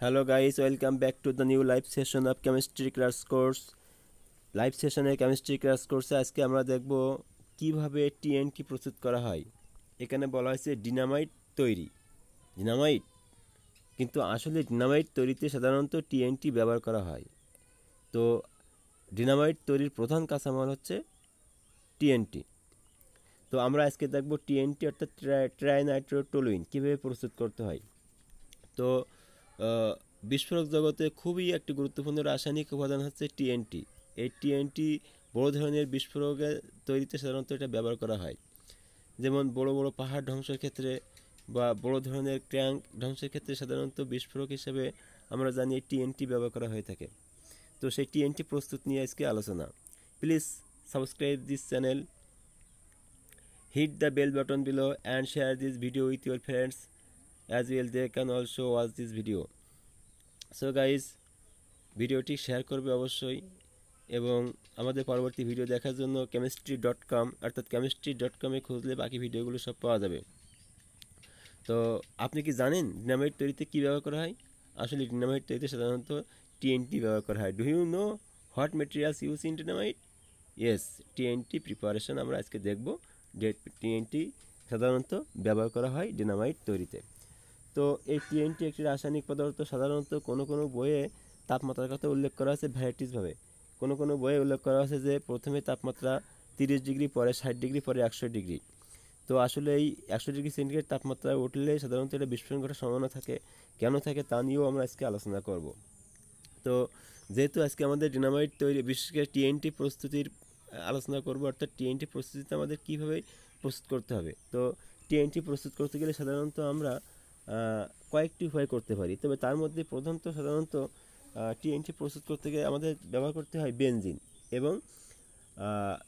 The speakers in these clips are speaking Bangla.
Hello guys, welcome back to the new live session of chemistry crash course. Live সেশনে কেমিস্ট্রি ক্র্যাশ কোর্সে আজকে আমরা দেখব কিভাবে টিএনটি প্রস্তুত করা হয়। এখানে বলা হয়েছে ডিনামাইট তৈরি। ডিনামাইট কিন্তু আসলে ডিনামাইট তৈরিতে সাধারণত টিএনটি ব্যবহার করা হয়। তো ডিনামাইট তৈরির প্রধান কাঁচামাল হচ্ছে টিএনটি। তো আমরা আজকে দেখব টিএনটি অর্থাৎ ট্রাইনাইট্রোটলুইন কীভাবে প্রস্তুত করতে হয়। তো বিস্ফোরক জগতে খুবই একটি গুরুত্বপূর্ণ রাসায়নিক উপাদান হচ্ছে টিএনটি। এই টিএনটি বড় ধরনের বিস্ফোরকের তৈরিতে সাধারণত এটা ব্যবহার করা হয়, যেমন বড় বড় পাহাড় ধ্বংসের ক্ষেত্রে বা বড় ধরনের ট্যাঙ্ক ধ্বংসের ক্ষেত্রে সাধারণত বিস্ফোরক হিসেবে আমরা জানি টিএনটি ব্যবহার করা হয়ে থাকে। তো সেই টিএনটি প্রস্তুত নিয়ে আজকে আলোচনা। Please subscribe this channel, hit the bell button below and share this video with your friends as well, they can also watch this video. So guys, ভিডিওটি শেয়ার করবে অবশ্যই এবং আমাদের পরবর্তী ভিডিও দেখার জন্য Chemistrydotcom অর্থাৎ Chemistrydotcom-এ খুঁজলে বাকি ভিডিওগুলো সব পাওয়া যাবে। তো আপনি কি জানেন ডিনামাইট তৈরিতে কী ব্যবহার করা হয়? আসলে ডিনামাইট তৈরিতে সাধারণত টিএনটি ব্যবহার করা হয়। Do you know what materials use in dynamite? Yes, TNT preparation আমরা আজকে দেখব। টিএনটি সাধারণত ব্যবহার করা হয় ডিনামাইট তৈরিতে। তো এই টিএনটি একটি রাসায়নিক পদার্থ। সাধারণত কোনো কোনো বইয়ে তাপমাত্রার কথা উল্লেখ করা আছে ভ্যারাইটিসভাবে। কোনো কোনো বইয়ে উল্লেখ করা আছে যে প্রথমে তাপমাত্রা 30 ডিগ্রি, পরে 60 ডিগ্রি, পরে 100 ডিগ্রি। তো আসলে এই 100 ডিগ্রি সেন্টিগ্রেড তাপমাত্রায় উঠলে সাধারণত এটা বিস্ফোরণ ঘটার সম্ভাবনা থাকে। কেন থাকে তা নিয়েও আমরা আজকে আলোচনা করব। তো যেহেতু আজকে আমাদের ডিনামাইট তৈরি, বিশেষ করে টিএনটি প্রস্তুতির আলোচনা করব, অর্থাৎ টিএনটি প্রস্তুতিতে আমাদের কীভাবে প্রস্তুত করতে হবে। তো টিএনটি প্রস্তুত করতে গেলে সাধারণত আমরা কয়েকটি উপায় করতে পারি, তবে তার মধ্যে প্রধানত সাধারণত টিএনটি প্রস্তুত করতে গেলে আমাদের ব্যবহার করতে হয় বেনজিন এবং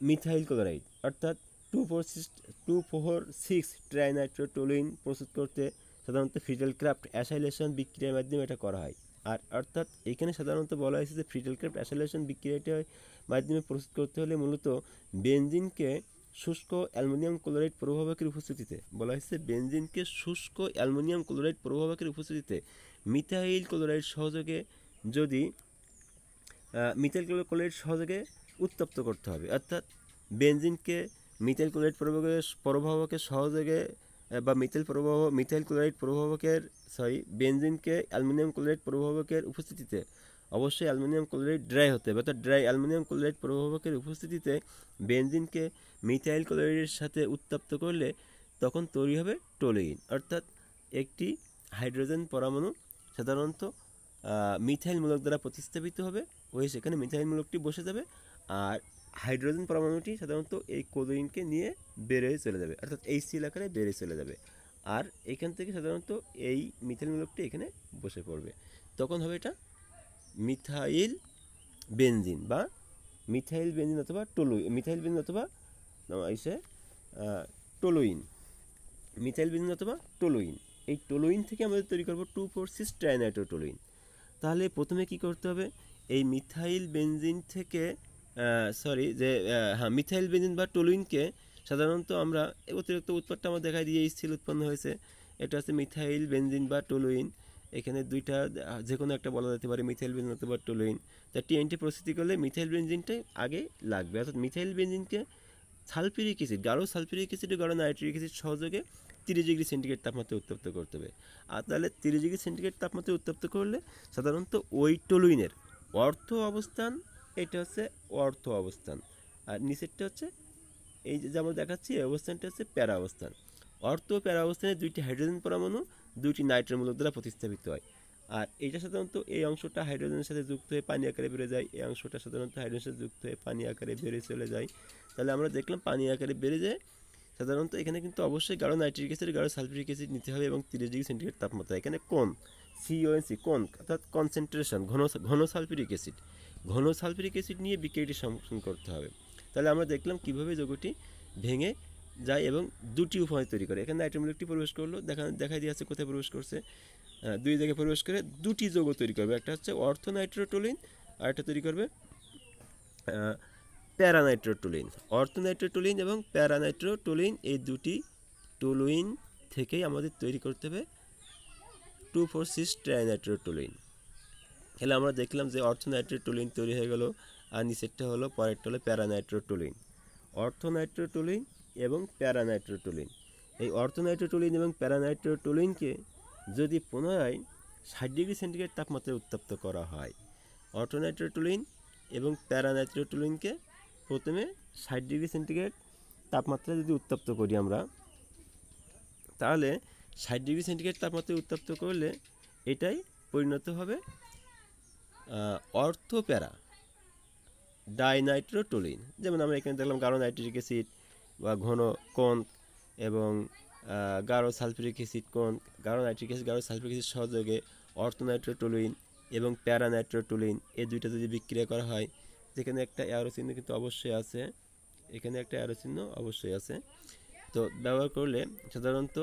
মিথাইল ক্লোরাইড অর্থাৎ 2,4,6 ট্রাইনাইট্রোটলুইন প্রস্তুত করতে সাধারণত ফ্রিটেল ক্রাফট অ্যাসাইলেশন বিক্রিয়ার মাধ্যমে এটা করা হয়। আর অর্থাৎ এখানে সাধারণত বলা হয়েছে যে ফ্রিটেল ক্রাফট অ্যাসাইলেশন বিক্রিয়াটার মাধ্যমে প্রস্তুত করতে হলে মূলত বেনজিনকে শুষ্ক অ্যালুমিনিয়াম ক্লোরাইড প্রভাবকের উপস্থিতিতে বলা হয়েছে বেনজিনকে শুষ্ক অ্যালুমিনিয়াম ক্লোরাইড প্রভাবকের উপস্থিতিতে মিথাইল ক্লোরাইড সহযোগে উত্তপ্ত করতে হবে। অর্থাৎ বেনজিনকে মিথাইল ক্লোরাইড প্রভাবকের সহযোগে বা বেনজিনকে অ্যালুমিনিয়াম ক্লোরাইড প্রভাবকের উপস্থিতিতে অবশ্যই অ্যালুমিনিয়াম ক্লোরাইড ড্রাই হতে হবে, অর্থাৎ ড্রাই অ্যালুমিনিয়াম ক্লোরাইড প্রভাবকের উপস্থিতিতে বেনজিনকে মিথাইল ক্লোরাইডের সাথে উত্তপ্ত করলে তখন তৈরি হবে টলুইন। অর্থাৎ একটি হাইড্রোজেন পরমাণু সাধারণত মিথাইল মূলক দ্বারা প্রতিস্থাপিত হবে, হয়ে সেখানে মিথাইল মূলকটি বসে যাবে, আর হাইড্রোজেন পরমাণুটি সাধারণত এই ক্লোরিনকে নিয়ে বেরিয়ে চলে যাবে, অর্থাৎ HCl আকারে বেরিয়ে চলে যাবে, আর এখান থেকে সাধারণত এই মিথাইল মূলকটি এখানে বসে পড়বে। তখন হবে এটা মিথাইল বেনজিন বা মিথাইল বেনজিন অথবা টলুইন, মিথাইল বেনজিন অথবা টলুইন, মিথাইল বেনজিন অথবা টলুইন। এই টলুইন থেকে আমাদের তৈরি করবো 2,4,6 ট্রাইনাইট্রোটলুইন। তাহলে প্রথমে কি করতে হবে, এই মিথাইল বেনজিন থেকে মিথাইল বেনজিন বা টলুইনকে সাধারণত আমরা অতিরিক্ত উৎপাদটা আমরা দেখাই দিয়ে HCl উৎপন্ন হয়েছে, এটা হচ্ছে মিথাইল বেনজিন বা টলুইন। এখানে দুইটা যে কোনো একটা বলা যেতে পারে, মিথাইল বেনজিন অথবা টলুইন। তা টিএনটি প্রস্তুতি করলে মিথাইল বেনজিনটাই আগে লাগবে, অর্থাৎ মিথাইল বেনজিনকে সালফিউরিক অ্যাসিড, গাঢ় সালফিউরিক অ্যাসিড, গাঢ় নাইট্রিক অ্যাসিড সহযোগে 30 ডিগ্রি সেন্টিগ্রেড তাপমাত্রায় উত্তপ্ত করতে হবে। আর তাহলে 30 ডিগ্রি সেন্টিগ্রেড তাপমাত্রায় উত্তপ্ত করলে সাধারণত ওই টলুইনের অর্থ অবস্থান, এটা হচ্ছে অর্থ অবস্থান, আর নিচেরটা হচ্ছে এই যে আমরা দেখাচ্ছি এই অবস্থানটা হচ্ছে প্যারা অবস্থান। অর্থ ও প্যারা অবস্থানে দুইটি হাইড্রোজেন পরমাণু দুইটি নাইট্রোজেন মূলক দ্বারা প্রতিস্থাপিত হয়। আর এইটা সাধারণত এই অংশটা হাইড্রোজেনের সাথে যুক্ত হয়ে পানি আকারে বেড়ে যায়, এই অংশটা সাধারণত হাইড্রোজেনের সাথে যুক্ত হয়ে পানি আকারে বেড়ে চলে যায়। তাহলে আমরা দেখলাম পানি আকারে বেড়ে যায়। সাধারণত এখানে কিন্তু অবশ্যই গাঢ় নাইট্রিক অ্যাসিড, গাঢ় সালফিউরিক অ্যাসিড নিতে হবে এবং 30 ডিগ্রি সেন্টিগ্রেড তাপমাত্রা। এখানে কোন CONC কোন অর্থাৎ কনসেন্ট্রেশন, ঘন সালফিউরিক অ্যাসিড, ঘন সালফিউরিক অ্যাসিড নিয়ে বিক্রিয়াটি সম্পন্ন করতে হবে। তাহলে আমরা দেখলাম কীভাবে যৌগটি ভেঙে যায় এবং দুটি উপায় তৈরি করে। এখানে নাইট্রোমূলকটি প্রবেশ করলো, দেখাই দিয়ে আছে কোথায় প্রবেশ করছে, দুই জায়গায় প্রবেশ করে দুটি যৌগ তৈরি করবে, একটা হচ্ছে অর্থোনাইট্রোটলুইন আর একটা তৈরি করবে প্যারানাইট্রোটলুইন। অর্থোনাইট্রোটলুইন এবং প্যারানাইট্রোটলুইন এই দুটি টলুইন থেকেই আমাদের তৈরি করতে হবে 2,4,6 ট্রাইনাইট্রোটoluene। তাহলে আমরা দেখলাম যে অর্থোনাইট্রোটoluene তৈরি হয়ে গেল, আর নিচেরটা হলো পরেরটা হলো প্যারানাইট্রোটoluene। অর্থোনাইট্রোটoluene এবং প্যারানাইট্রোটoluene, এই অর্থোনাইট্রোটoluene এবং প্যারানাইট্রোটolueneকে যদি পুনরায় 60 ডিগ্রি সেন্টিগ্রেড তাপমাত্রায় উত্তপ্ত করা হয়, অর্থোনাইট্রোটoluene এবং প্যারানাইট্রোটolueneকে প্রথমে 60 ডিগ্রি সেন্টিগ্রেড তাপমাত্রায় যদি উত্তপ্ত করি আমরা, তাহলে 60 ডিগ্রি সেন্টিগ্রেড তাপমাত্রায় উত্তপ্ত করলে এটাই পরিণত হবে অর্থোপ্যারা ডাইনাইট্রোটoluene। যেমন আমরা এখানে দেখলাম গাঢ় নাইট্রিক অ্যাসিড বা ঘন কোন এবং গাঢ় সালফিউরিক অ্যাসিড কোন, গাঢ় নাইট্রিক অ্যাসিড গাঢ় সালফিউরিক অ্যাসিড সহযোগে অর্থোনাইট্রোটoluene এবং প্যারানাইট্রোটoluene এই দুইটা যদি বিক্রিয়া করা হয়, যেখানে একটা অ্যারো চিহ্ন কিন্তু অবশ্যই আছে, এখানে একটা অ্যারো চিহ্ন অবশ্যই আছে, তো ব্যবহার করলে সাধারণত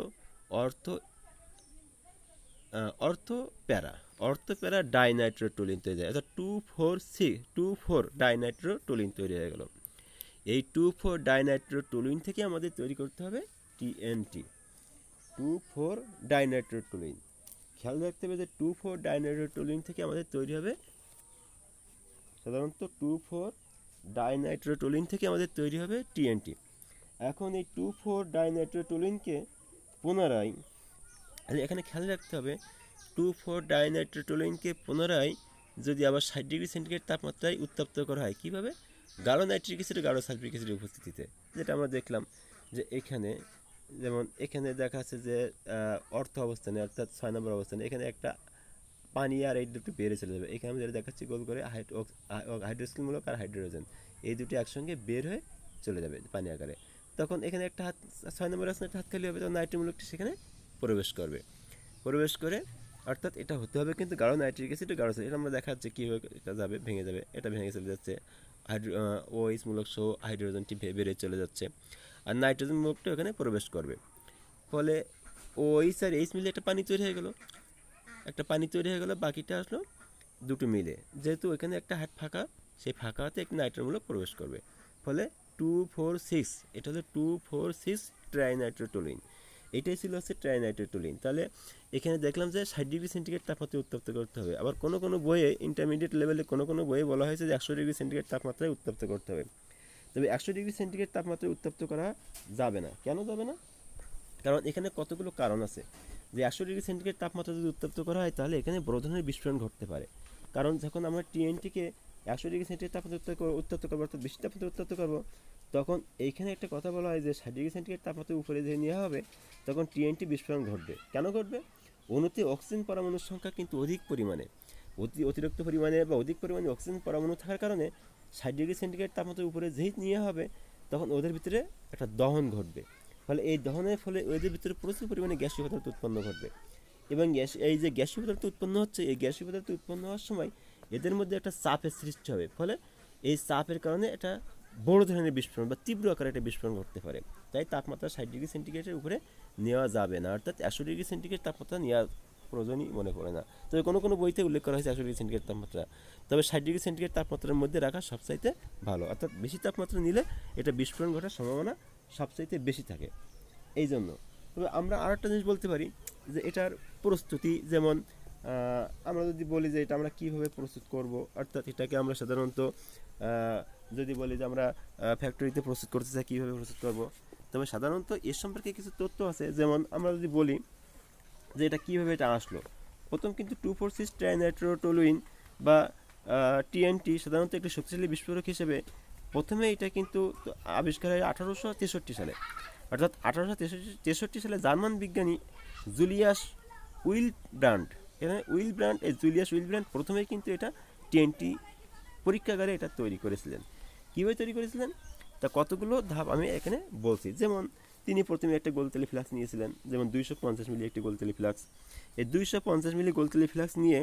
অর্থোপ্যারা ডাইনাইট্রোটoluene তৈরি হয়, অর্থাৎ 2,4 ডাইনাইট্রোটoluene তৈরি হয়ে গেল। এই 2,4 ডাইনাইট্রোটoluene থেকে আমাদের তৈরি করতে হবে TNT, 2,4 ডাইনাইট্রোটoluene। খেয়াল রাখতে হবে যে 2,4 ডাইনাইট্রোটoluene থেকে আমাদের তৈরি হবে সাধারণত 2,4 ডাইনাইট্রোটoluene থেকে আমাদের তৈরি হবে TNT। এখন এই 2,4 ডাইনাইট্রোটolueneকে পুনরায়, এখানে খেয়াল রাখতে হবে 2,4 ডাইনাইট্রোটolueneকে পুনরায় যদি আবার 60 ডিগ্রি সেন্টিগ্রেড তাপমাত্রায় উত্তপ্ত করা হয়, কীভাবে? গাঢ় নাইট্রিক অ্যাসিড গাঢ় সালফিউরিক অ্যাসিডের উপস্থিতিতে, যেটা আমরা দেখলাম যে এখানে যেমন এখানে দেখা আছে যে অর্থ অবস্থানে অর্থাৎ 6 নম্বর অবস্থানে এখানে একটা পানি আর এই দুটো বেড়ে চলে যাবে। এখানে যেটা দেখাচ্ছি গোল করে হাইড্রোক্সিলমূলক আর হাইড্রোজেন এই দুটি একসঙ্গে বের হয়ে চলে যাবে পানি আকারে। তখন এখানে একটা হাত 6 নম্বর আসনে একটা হাত খালি হবে, তখন নাইট্রোমূলকটি সেখানে প্রবেশ করে, অর্থাৎ এটা হতে হবে কিন্তু গাঢ় নাইট্রিক অ্যাসিড গাঢ় সালফিউরিক। এটা আমরা দেখাচ্ছি কীভাবে এটা যাবে, ভেঙে যাবে, এটা ভেঙে চলে যাচ্ছে, OH মূলক সহ হাইড্রোজেনটি বেড়ে চলে যাচ্ছে, আর নাইট্রোজেন মূলকটা ওখানে প্রবেশ করবে, ফলে OH আর H মিলে একটা পানি তৈরি হয়ে গেল, বাকিটা আসলো দুটো মিলে, যেহেতু এখানে একটা হাত ফাঁকা, সেই ফাঁকাতে একটা নাইট্রোজেন মূলক প্রবেশ করবে, ফলে 2,4,6, এটা হলো 2,4,6 ট্রাইনাইট্রোটoluene। এটাই ছিল হচ্ছে ট্রাইনাইট্রোটoluene। তাহলে এখানে দেখলাম যে 60 ডিগ্রি সেন্টিগ্রেড তাপমাত্রায় উত্তপ্ত করতে হবে। আবার কোনো বইয়ে ইন্টারমিডিয়েট লেভেলে কোনো বইয়ে বলা হয়েছে যে 100 ডিগ্রি সেন্টিগ্রেড তাপমাত্রায় উত্তপ্ত করতে হবে। তবে 100 ডিগ্রি সেন্টিগ্রেড তাপমাত্রায় উত্তপ্ত করা যাবে না। কেন যাবে না? কারণ এখানে কতগুলো কারণ আছে। যে 100 ডিগ্রি সেন্টিগ্রেড তাপমাত্রা যদি উত্তপ্ত করা হয়, তাহলে এখানে বড় ধরনের বিস্ফোরণ ঘটতে পারে। কারণ যখন আমরা TNT-কে 100 ডিগ্রি সেন্টিগ্রেড তাপমাত্রা উত্তপ্ত করবো, অর্থাৎ বেশি তাপমাত্রা উত্তপ্ত করবো, তখন এইখানে একটা কথা বলা হয় যে 60 ডিগ্রি সেন্টিগ্রেড তাপমাত্রা উপরে যে নেওয়া হবে, তখন TNT বিস্ফোরণ ঘটবে। কেন ঘটবে? অণুতে অক্সিজেন পরমাণুর সংখ্যা কিন্তু অধিক পরিমাণে বা অধিক পরিমাণে অক্সিজেন পরমাণু থাকার কারণে 60 ডিগ্রি সেন্টিগ্রেড তাপমাত্রার উপরে যেই নেওয়া হবে, তখন ওদের ভিতরে একটা দহন ঘটবে। ফলে এই দহনের ফলে ওদের ভিতরে প্রচুর পরিমাণে গ্যাসীয় পদার্থ উৎপন্ন ঘটবে, এবং এই যে গ্যাসীয় পদার্থ উৎপন্ন হচ্ছে, এই গ্যাসীয় পদার্থ উৎপন্ন হওয়ার সময় এদের মধ্যে একটা চাপের সৃষ্টি হবে, ফলে এই চাপের কারণে এটা বড় ধরনের বিস্ফোরণ বা তীব্র আকারে একটা বিস্ফোরণ ঘটতে পারে। তাই তাপমাত্রা 60 ডিগ্রি সেন্টিগ্রেডের উপরে নেওয়া যাবে না, অর্থাৎ 100 ডিগ্রি সেন্টিগ্রেড তাপমাত্রা নেওয়ার প্রয়োজনই মনে পড়ে না। তবে কোনো বইতে উল্লেখ করা হয়েছে 100 ডিগ্রি সেন্টিগ্রেড তাপমাত্রা, তবে 60 ডিগ্রি সেন্টিগ্রেড তাপমাত্রার মধ্যে রাখা সবচাইতে ভালো, অর্থাৎ বেশি তাপমাত্রা নিলে এটা বিস্ফোরণ ঘটার সম্ভাবনা সবচাইতে বেশি থাকে। এই জন্য তবে আমরা আরেকটা জিনিস বলতে পারি যে এটার প্রস্তুতি, যেমন আমরা যদি বলি যে এটা আমরা কীভাবে প্রস্তুত করব, অর্থাৎ এটাকে আমরা সাধারণত যদি বলি যে আমরা ফ্যাক্টরিতে প্রস্তুত করতে চাই, কীভাবে প্রস্তুত করব, তবে সাধারণত এর সম্পর্কে কিছু তথ্য আছে। যেমন আমরা যদি বলি যে এটা কীভাবে এটা আসলো, প্রথম কিন্তু 2,4,6 ট্রাইনাইট্রোটoluene বা TNT সাধারণত একটি শক্তিশালী বিস্ফোরক হিসেবে প্রথমে এটা কিন্তু আবিষ্কার হয় 1863 সালে, অর্থাৎ 1863 সালে জার্মান বিজ্ঞানী জুলিয়াস উইলব্রান্ড, জুলিয়াস উইলব্রান্ড প্রথমেই কিন্তু এটা TNT পরীক্ষাগারে এটা তৈরি করেছিলেন। কীভাবে তৈরি করেছিলেন তা কতগুলো ধাপ আমি এখানে বলছি। যেমন তিনি প্রথমে একটা গোলতেলি ফ্লাক্স নিয়েছিলেন, যেমন 250 মিলি একটি গোলতেলি ফ্লাক্স। এই 250 মিলি গোলতেলি ফ্লাক্স নিয়ে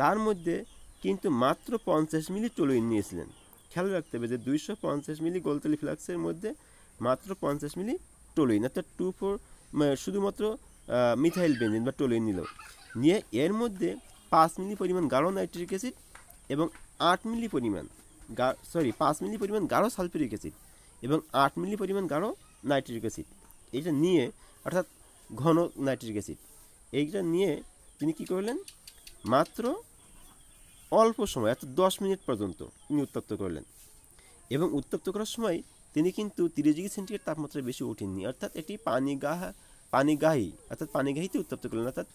তার মধ্যে কিন্তু মাত্র 50 মিলি টলুইন নিয়েছিলেন। খেয়াল রাখতে হবে যে 250 মিলি গোলতেলি ফ্লাক্সের মধ্যে মাত্র 50 মিলি টলুইন, অর্থাৎ 2,4 শুধুমাত্র মিথাইল বেনজিন বা টলুইন নিয়ে এর মধ্যে 5 মিলি পরিমাণ গাঢ় নাইট্রিক অ্যাসিড এবং 5 মিলি পরিমাণ গাঢ় সালফিউরিক অ্যাসিড এবং 8 মিলি পরিমাণ গাঢ় নাইট্রিক অ্যাসিড, এইটা নিয়ে, অর্থাৎ ঘন নাইট্রিক অ্যাসিড, এইটা নিয়ে তিনি কী করলেন, মাত্র অল্প সময় অর্থাৎ 10 মিনিট পর্যন্ত তিনি উত্তপ্ত করলেন। এবং উত্তপ্ত করার সময় তিনি কিন্তু 30 ডিগ্রি সেন্টিগ্রেড তাপমাত্রায় বেশি ওঠেননি, অর্থাৎ এটি পানিগাহী অর্থাৎ পানিগাহীতে উত্তপ্ত করলেন। অর্থাৎ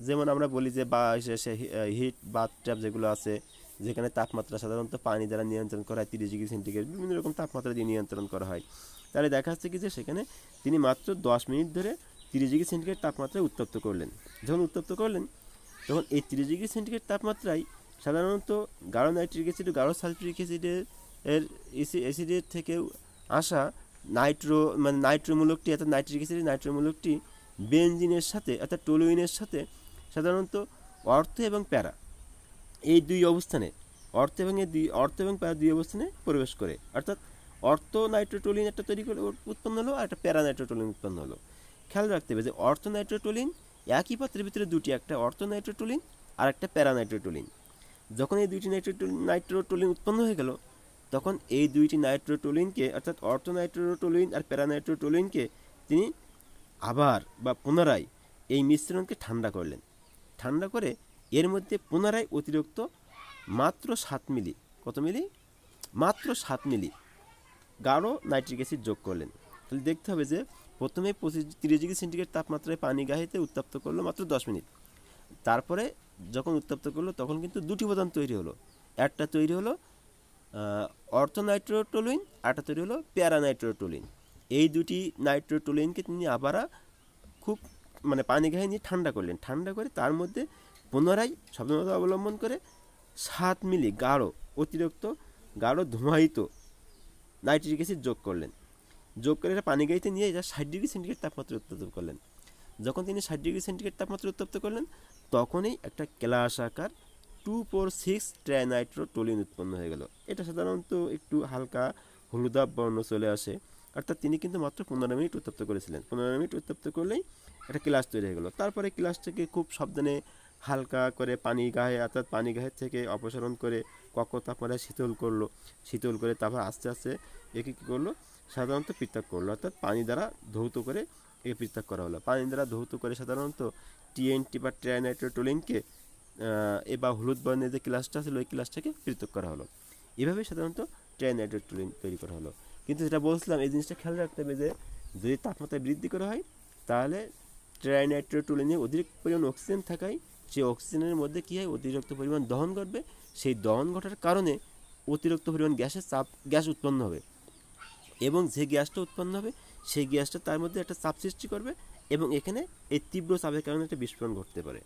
যেমন আমরা বলি যে বা হিট বাথট্যাব যেগুলো আছে, যেখানে তাপমাত্রা সাধারণত পানি দ্বারা নিয়ন্ত্রণ করা হয় 30 ডিগ্রি সেন্টিগ্রেড, বিভিন্ন রকম তাপমাত্রা দিয়ে নিয়ন্ত্রণ করা হয়। তাহলে দেখা যাচ্ছে কি যে সেখানে তিনি মাত্র 10 মিনিট ধরে 30 ডিগ্রি সেন্টিগ্রেড তাপমাত্রায় উত্তপ্ত করলেন। যখন উত্তপ্ত করলেন তখন এই 30 ডিগ্রি সেন্টিগ্রেড তাপমাত্রায় সাধারণত গাঢ় নাইট্রিক অ্যাসিড ও গাঢ় সালফিউরিক অ্যাসিডের থেকেও আসা নাইট্রোমূলকটি অর্থাৎ নাইট্রিক অ্যাসিডের নাইট্রোমূলকটি বেনজিনের সাথে অর্থাৎ টলুইনের সাথে সাধারণত অর্থ এবং প্যারা এই দুই অবস্থানে অর্থ এবং প্যারা দুই অবস্থানে প্রবেশ করে। অর্থাৎ অর্থ নাইট্রোটলিন একটা উৎপন্ন হলো আর একটা প্যারা নাইট্রোটলিন উৎপন্ন হলো। খেয়াল রাখতে হবে যে অর্থ নাইট্রোটলিন একই পাত্রের ভিতরে দুটি, একটা অর্থ নাইট্রোটলিন আর একটা প্যারা নাইট্রোটলিন। যখন এই দুইটি নাইট্রোটলিন উৎপন্ন হয়ে গেল তখন এই দুইটি নাইট্রোটলিনকে অর্থাৎ অর্থ নাইট্রোটলিন আর প্যারা নাইট্রোটলিনকে তিনি আবার বা পুনরায় এই মিশ্রণকে ঠান্ডা করলেন। ঠান্ডা করে এর মধ্যে পুনরায় অতিরিক্ত মাত্র 7 মিলি, কত মিলি? মাত্র 7 মিলি গাঢ় নাইট্রিক অ্যাসিড যোগ করলেন। তাহলে দেখতে হবে যে প্রথমে 30 ডিগ্রি সেন্টিগ্রেড তাপমাত্রায় পানি গাহিতে উত্তপ্ত করলো মাত্র 10 মিনিট। তারপরে যখন উত্তপ্ত করলো তখন কিন্তু দুটি উপাদান তৈরি হলো, একটা তৈরি হলো অর্থ নাইট্রোটলুইন, আরটা তৈরি হলো প্যারা নাইট্রোটলুইন। এই দুটি নাইট্রোটলুইনকে তিনি আবার খুব পানি গায়ে নিয়ে ঠান্ডা করলেন। ঠান্ডা করে তার মধ্যে পুনরায় সাবধানতা অবলম্বন করে 7 মিলি অতিরিক্ত গাঢ় ধোঁয়ায়িত নাইট্রিক অ্যাসিড যোগ করলেন। যোগ করে এটা পানি গাইতে নিয়ে এটা 60 ডিগ্রি সেন্টিগ্রেড তাপমাত্রা উত্তপ্ত করলেন। যখন তিনি 60 ডিগ্রি সেন্টিগ্রেড তাপমাত্রা উত্তপ্ত করলেন তখনই একটা ক্লাস আকার 2,4,6 ট্রাইনাইট্রোটলুয়েন উৎপন্ন হয়ে গেল। এটা সাধারণত একটু হালকা হলুদাভ বর্ণ চলে আসে, অর্থাৎ তিনি কিন্তু মাত্র 15 মিনিট উত্তপ্ত করেছিলেন। 15 মিনিট উত্তপ্ত করলেই একটা ক্লাস তৈরি হয়ে গেল। তারপরে ক্লাসটাকে খুব সাবধানে হালকা করে পানি গায়ের থেকে অপসারণ করে কক্ষ তাপমাত্রায় শীতল করে তারপর আস্তে আস্তে একে কী করলো, সাধারণত পৃথক করলো, অর্থাৎ পানি দ্বারা ধৌত করে একে পৃথক করা হলো। পানি দ্বারা ধৌত করে সাধারণত TNT বা ট্রাইনাইট্রোটলুয়েনকে বা হলুদ বর্ণের যে ক্লাসটা ছিল ওই ক্লাসটাকে পৃথক করা হলো। এভাবেই সাধারণত ট্রাইনাইট্রোটলুয়েন তৈরি করা হলো। কিন্তু যেটা বলছিলাম এই জিনিসটা খেয়াল রাখতে হবে যে যদি তাপমাত্রা বৃদ্ধি করা হয় তাহলে ট্রাইনাইট্রোটলুয়েনে অধিক পরিমাণ অক্সিজেন থাকায় সেই অক্সিজেনের মধ্যে কী হয়, অতিরিক্ত পরিমাণ দহন ঘটবে। সেই দহন ঘটার কারণে অতিরিক্ত পরিমাণ গ্যাস উৎপন্ন হবে এবং যে গ্যাসটা উৎপন্ন হবে সেই গ্যাসটা তার মধ্যে একটা চাপ সৃষ্টি করবে এবং এখানে এই তীব্র চাপের কারণে একটা বিস্ফোরণ ঘটতে পারে।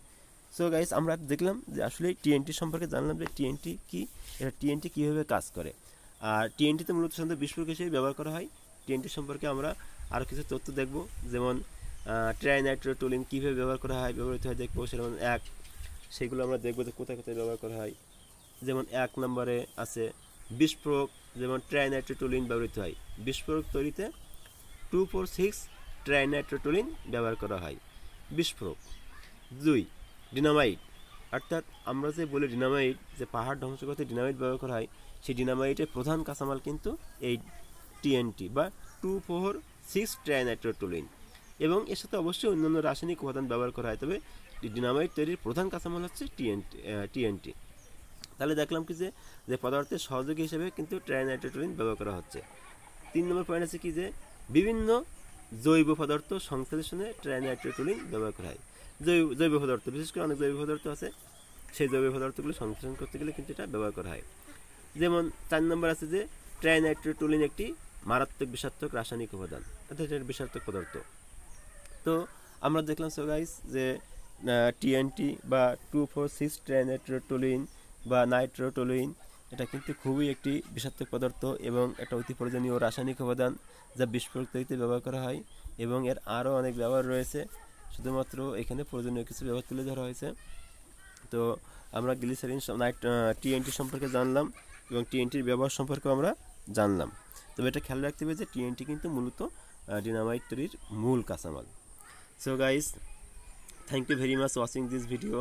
সো গাইস, আমরা দেখলাম যে আসলে TNT সম্পর্কে জানলাম যে TNT কি, এটা TNT কীভাবে কাজ করে। আর TNTতে মূলত সাধারণত বিস্ফোরক হিসেবে ব্যবহার করা হয়। TNT সম্পর্কে আমরা আরও কিছু তথ্য দেখব, যেমন ট্রাইনাইট্রোটলুয়েন কীভাবে ব্যবহৃত হয় দেখবো। সেরকম সেগুলো আমরা দেখবো যে কোথায় কোথায় ব্যবহার করা হয়। যেমন 1 নম্বরে আছে বিস্ফোরক, যেমন ট্রাইনাইট্রোটলুয়েন ব্যবহৃত হয়। বিস্ফোরক তৈরিতে 2,4,6 ট্রাইনাইট্রোটলুয়েন ব্যবহার করা হয়। বিস্ফোরক 2 ডিনামাইট, অর্থাৎ আমরা যে বলি ডিনামাইট, যে পাহাড় ধ্বংস করতে ডিনামাইট ব্যবহার করা হয়, সেই ডিনামাইটের প্রধান কাঁচামাল কিন্তু এই TNT বা 2,4,6 ট্রাইনাইট্রোটলুয়েন এবং এর সাথে অবশ্যই অন্যান্য রাসায়নিক উপাদান ব্যবহার করা হয়। তবে ডিনামাইট তৈরির প্রধান কাঁচামাল হচ্ছে TNT। তাহলে দেখলাম কি যে পদার্থের সহযোগী হিসেবে কিন্তু ট্রাইনাইট্রোটলুয়েন ব্যবহার করা হচ্ছে। 3 নম্বর পয়েন্ট আছে কি যে বিভিন্ন জৈব পদার্থ সংশ্লেষণে ট্রাইনাইট্রোটলুয়েন ব্যবহার করা হয়। জৈব পদার্থ, বিশেষ করে অনেক জৈব পদার্থ আছে, সেই জৈব পদার্থগুলো সংশ্লেষণ করতে গেলে কিন্তু এটা ব্যবহার করা হয়। যেমন 4 নম্বর আছে যে ট্রাইনাইট্রোটলুয়েন একটি মারাত্মক বিষাক্তক রাসায়নিক উপাদান, অর্থাৎ এটা বিষাক্তক পদার্থ। তো আমরা দেখলাম সো গাইস যে TNT বা 2,4,6 ট্রাইনাইট্রোটলুয়েন বা নাইট্রোটলুয়েন এটা কিন্তু খুবই একটি বিষাক্তক পদার্থ এবং একটা অতি প্রয়োজনীয় রাসায়নিক উপাদান যা বিস্ফোরক তৈরিতে ব্যবহার করা হয় এবং এর আরও অনেক ব্যবহার রয়েছে, শুধুমাত্র এখানে প্রয়োজনীয় কিছু ব্যবহার তুলে ধরা হয়েছে। তো আমরা গ্লিসারিন TNT সম্পর্কে জানলাম এবং TNTর ব্যবহার সম্পর্কেও আমরা জানলাম। তবে এটা খেয়াল রাখতে হবে যে TNT কিন্তু মূলত ডিনামাইট তৈরির মূল কাঁচামাল। So guys, thank you very much watching this video.